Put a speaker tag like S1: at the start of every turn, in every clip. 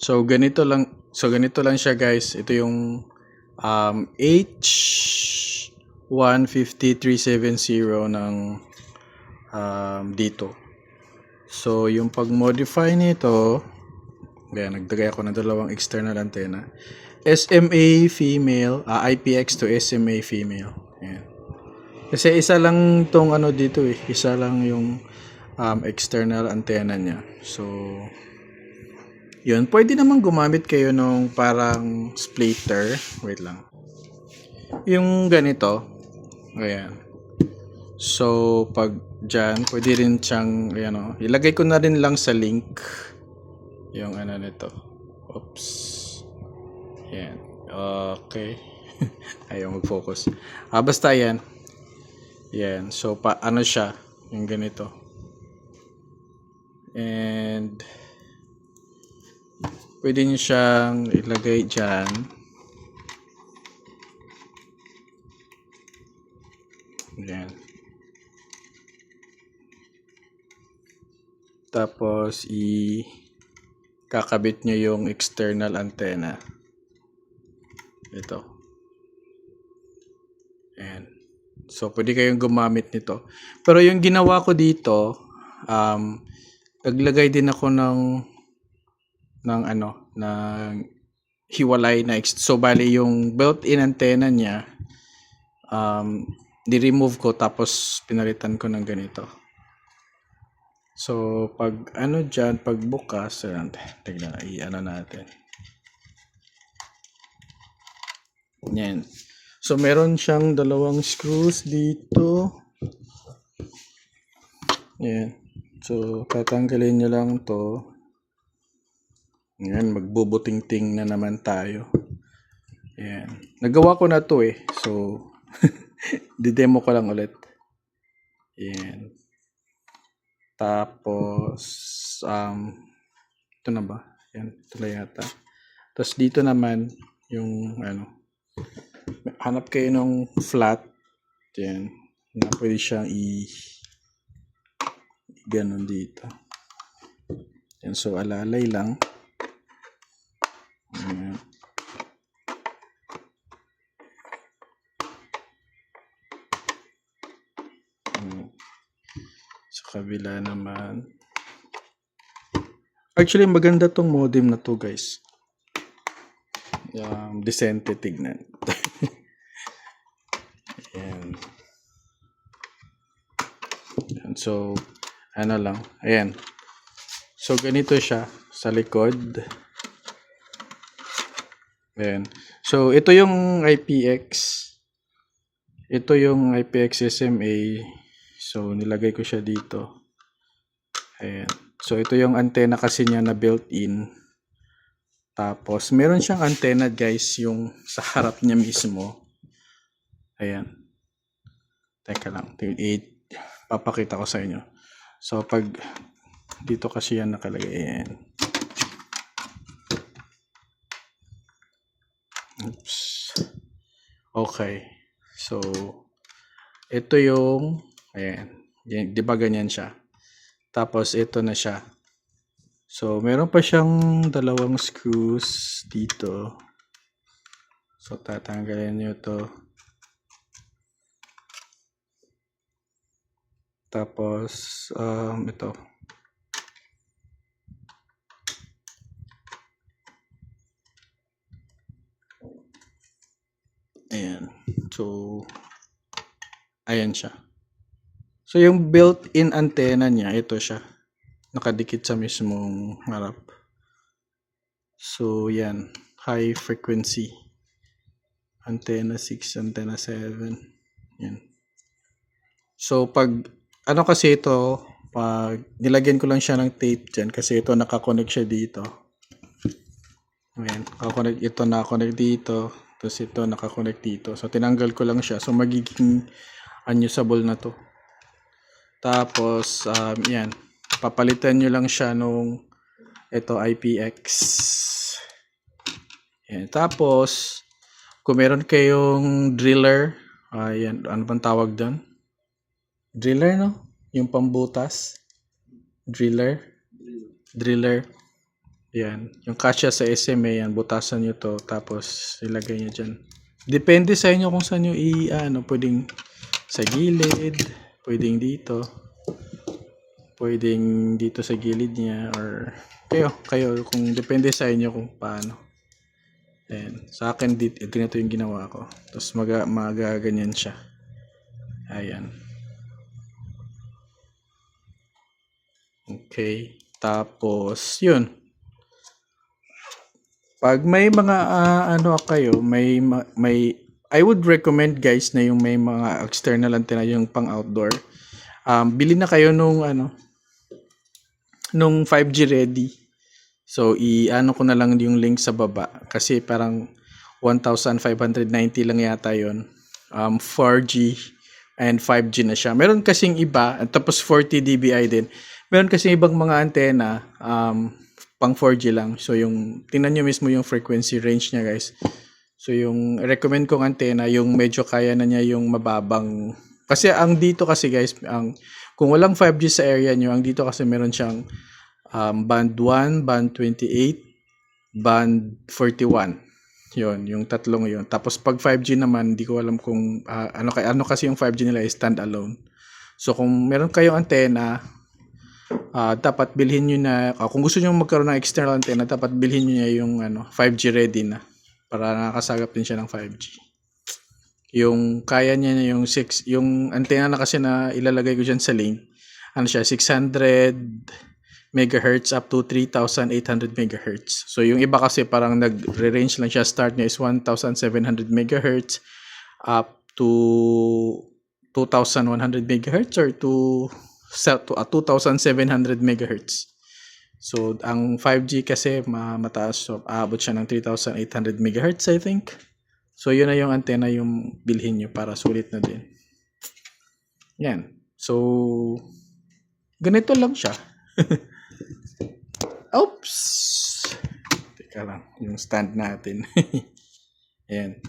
S1: So ganito lang siya guys. Ito yung H150370 ng dito. So yung pag-modify nito, kaya nagdagay ako ng dalawang external antenna. SMA female, IPX to SMA female. Ayan. Kasi isa lang tong ano dito eh. Isa lang yung external antenna niya. So yun, pwede naman gumamit kayo nung parang splitter. Wait lang. Yung ganito. Ayan. So, pag dyan, pwede rin siyang, ayan o. Ilagay ko na rin lang sa link. Yung ano nito. Oops. Ayan. Okay. Ayaw mag-focus. Basta yan. Yan. So, ano siya. Yung ganito. And pwede nyo siyang ilagay dyan. Yan. Tapos, kakabit nyo yung external antenna. Ito. Ayan. So, pwede kayong gumamit nito. Pero yung ginawa ko dito, naglagay din ako ng hiwalay na so bali yung built-in antenna niya di-remove ko tapos pinalitan ko ng ganito. So pag dyan, pag bukas, tignan natin. Yan. So meron siyang dalawang screws dito. Yan. So tatanggalin nyo lang to. Yan, magbubuting-ting na naman tayo. Yan. Nagawa ko na to eh. So, di-demo ko lang ulit. Yan. Tapos, ito na ba? Yan, ito na yata. Tapos dito naman, yung hanap kayo ng flat. Yan. Na pwede siyang ganon dito. Yan, so alalay lang. Ayan. Sa kabila naman. Actually, maganda tong modem na to guys. Decente tignan. Ayan. Ayan. So, lang. Ayan. So, ganito siya sa likod. Ayan. So, ito yung IPX. Ito yung IPX SMA. So, nilagay ko siya dito. Ayan. So, ito yung antenna kasi niya na built-in. Tapos, meron siyang antenna guys, yung sa harap niya mismo. Ayan. Teka lang. Papakita ko sa inyo. So, pag dito kasi yan nakalagay. Ayan. Oops. Okay. So, ito yung, ayan. Di ba ganyan siya? Tapos, ito na siya. So, meron pa siyang dalawang screws dito. So, tatanggalin nyo to. Tapos, ito. Ayan. So, ayan siya. So, yung built-in antenna niya, ito siya. Nakadikit sa mismong harap. So, yan. High frequency. Antenna 6, antenna 7. Yan. So, pag, kasi ito, pag nilagyan ko lang siya ng tape dyan, kasi ito nakakonect siya dito. Ayan. Ito nakakonect dito. Tapos ito nakakonect dito. So, tinanggal ko lang siya. So, magiging unusable na to. Tapos, yan. Papalitan nyo lang siya nung ito IPX. Yan. Tapos, kung meron kayong driller, yan. Ano bang tawag doon? Driller, no? Yung pambutas. Driller. Yan. Yung kasya sa SMA, yan. Butasan nyo to. Tapos, ilagay nyo dyan. Depende sa inyo kung saan nyo pwedeng sa gilid, pwedeng dito, pwedeng dito sa gilid niya, or kayo, kung depende sa inyo kung paano. Ayan. Sa akin, ganito yung ginawa ko. Tapos, magaganyan siya. Ayan. Okay. Tapos, yun. Pag may mga I would recommend guys na yung may mga external antenna yung pang outdoor. Bili na kayo nung 5G ready. So ko na lang yung link sa baba kasi parang 1,590 lang yata yon. 4G and 5G na siya. Meron kasing iba, tapos 40 dBi din. Meron kasing ibang mga antena pang 4G lang. So yung tingnan nyo mismo yung frequency range niya guys. So yung recommend kong antena yung medyo kaya na niya yung mababang, kasi ang dito kasi guys, kung walang 5G sa area nyo, ang dito kasi meron siyang band 1, band 28, band 41. Yun, yung tatlong yun. Tapos pag 5G naman, hindi ko alam kung ano kasi yung 5G nila is standalone. So kung meron kayong antena, dapat bilhin nyo na, kung gusto nyo magkaroon ng external antenna, dapat bilhin nyo yung 5G ready na para nakakasagap din siya ng 5G. Yung kaya niya na yung antenna na kasi na ilalagay ko dyan sa link, siya 600 megahertz up to 3,800 megahertz. So yung iba kasi parang nagre-range lang siya, start niya is 1,700 megahertz up to 2,100 megahertz or to 2,700 megahertz. So ang 5G kasi mataas, so aabot siya ng 3,800 megahertz I think. So yun na yung antenna yung bilhin nyo para sulit na din. Yan. So ganito lang siya. Oops! Teka lang, yung stand natin. Ayan.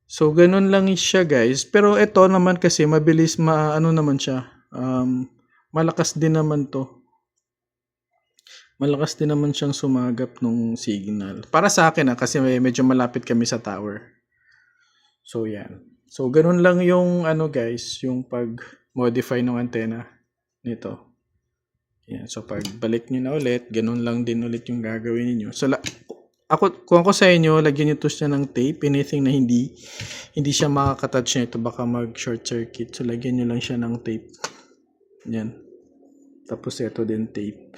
S1: So, ganun lang siya guys. Pero ito naman kasi mabilis naman siya. Malakas din naman to. Malakas din naman siyang sumagap nung signal. Para sa akin kasi medyo malapit kami sa tower. So, yan. So, ganun lang yung guys, yung pag-modify ng antenna nito. Yan. So, pag balik nyo na ulit, ganun lang din ulit yung gagawin niyo. So, kung ako sa inyo, lagyan nyo to siya ng tape. Anything na hindi siya makakatouch nito, baka mag-short circuit. So, lagyan nyo lang siya ng tape. Yan. Tapos, ito din tape.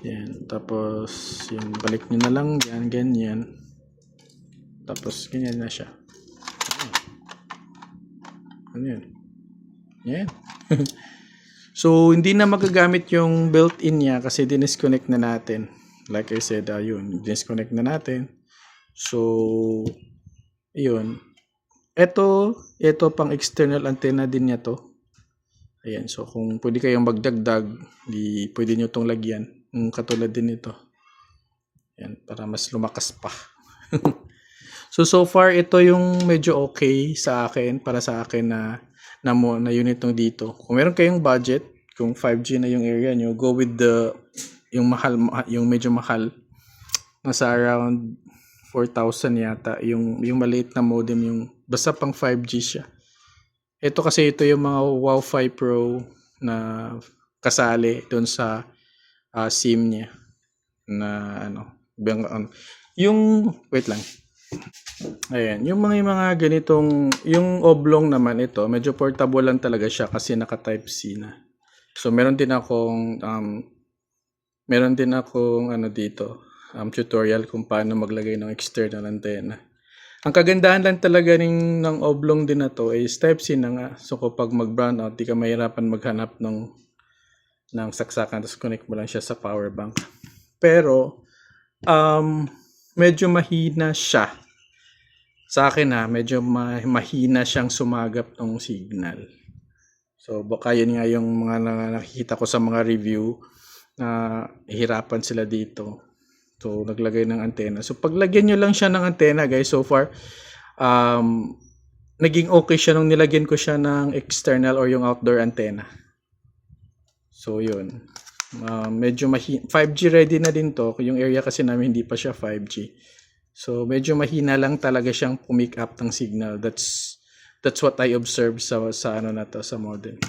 S1: Yan. Tapos, yung balik nyo na lang yan, ganyan. Tapos, ganyan na siya. Ano yan? Yan. So, hindi na magagamit yung built-in niya kasi dinisconnect na natin. Like I said, yun, disconnect na natin. So, yun. Ito pang external antenna din niya to. Ayan, so kung pwede kayong magdagdag, pwede nyo tong lagyan. Katulad din ito. Ayan, para mas lumakas pa. So far, ito yung medyo okay sa akin, para sa akin na unit nung dito. Kung meron kayong budget, kung 5G na yung area nyo, go with yung medyo mahal. Nasa around 4,000 yata. Yung maliit na modem, yung basta pang 5G siya. Ito kasi ito yung mga Wi-Fi Pro na kasali doon sa SIM niya. Na wait lang. Ayan, yung mga ganitong, yung oblong naman ito, medyo portable lang talaga siya kasi naka Type C na. So meron din akong dito, tutorial kung paano maglagay ng external antenna. Ang kagandahan lang talaga ng oblong din na to is Type C na nga. So kapag mag-brownout, di ka mahirapan maghanap ng saksakan, tapos connect mo lang siya sa power bank. Pero medyo mahina siya. Sa akin medyo mahina siyang sumagap ng signal. So baka yun nga yung mga nakikita ko sa mga review na hirapan sila dito. So naglagay ng antenna. So paglagyan nyo lang siya ng antenna guys, so far naging okay siya nung nilagyan ko siya ng external or yung outdoor antenna. So yun. Medyo 5G ready na din to. Yung area kasi namin hindi pa siya 5G. So medyo mahina lang talaga siyang pumick up ng signal. That's what I observed sa ano na to, sa modem.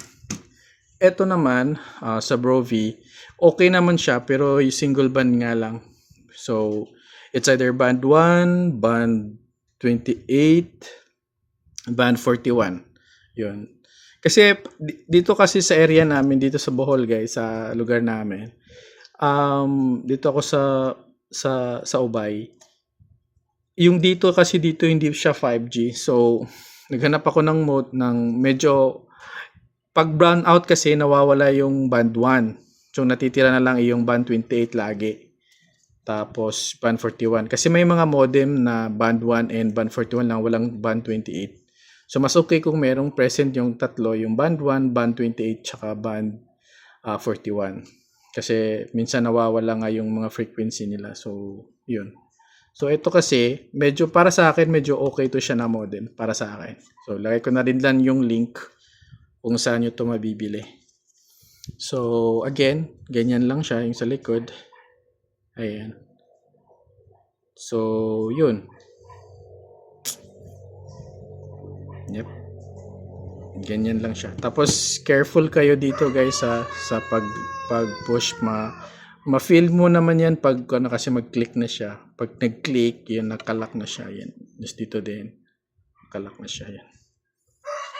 S1: Ito naman sa Brovie, okay naman siya pero yung single band nga lang. So it's either band 1, band 28, band 41. Yun. Kasi dito kasi sa area namin, dito sa Bohol guys, sa lugar namin. Dito ako sa Ubay. Yung dito kasi dito hindi siya 5G. So naghanap ako ng mode ng medyo pag brown out kasi nawawala yung band 1. So natitira na lang yung band 28 lagi. Tapos band 41 kasi may mga modem na band 1 and band 41 lang, walang band 28. So mas okay kung merong present yung tatlo, yung band 1, band 28 tsaka band 41. Kasi minsan nawawala nga yung mga frequency nila. So yun. So ito kasi medyo para sa akin medyo okay to siya na modem para sa akin. So lagay ko na rin lang yung link kung saan nyo to mabibili. So again, ganyan lang siya yung sa likod. Ayan. So yun. Yep. Ganyan lang siya. Tapos careful kayo dito guys sa pag push ma-feel mo naman yan pag ano, kasi mag-click na siya. Pag nag-click, yun nakalak na siya yan. Just dito din. Nakalak na siya yan.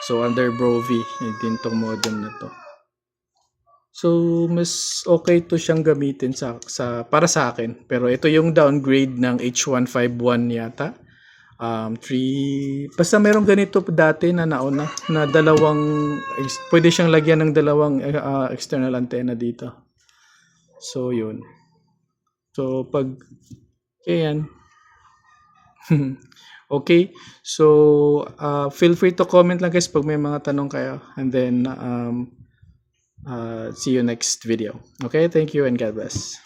S1: So under Brovie, yun din tong modem na to. So mas okay to siyang gamitin sa para sa akin. Pero ito yung downgrade ng H151 yata. 3 basta merong ganito dati na nauna na dalawang pwede siyang lagyan ng dalawang external antenna dito. So yun. So pag ayan. Okay. So feel free to comment lang guys pag may mga tanong kayo, and then see you next video. Okay, thank you and God bless.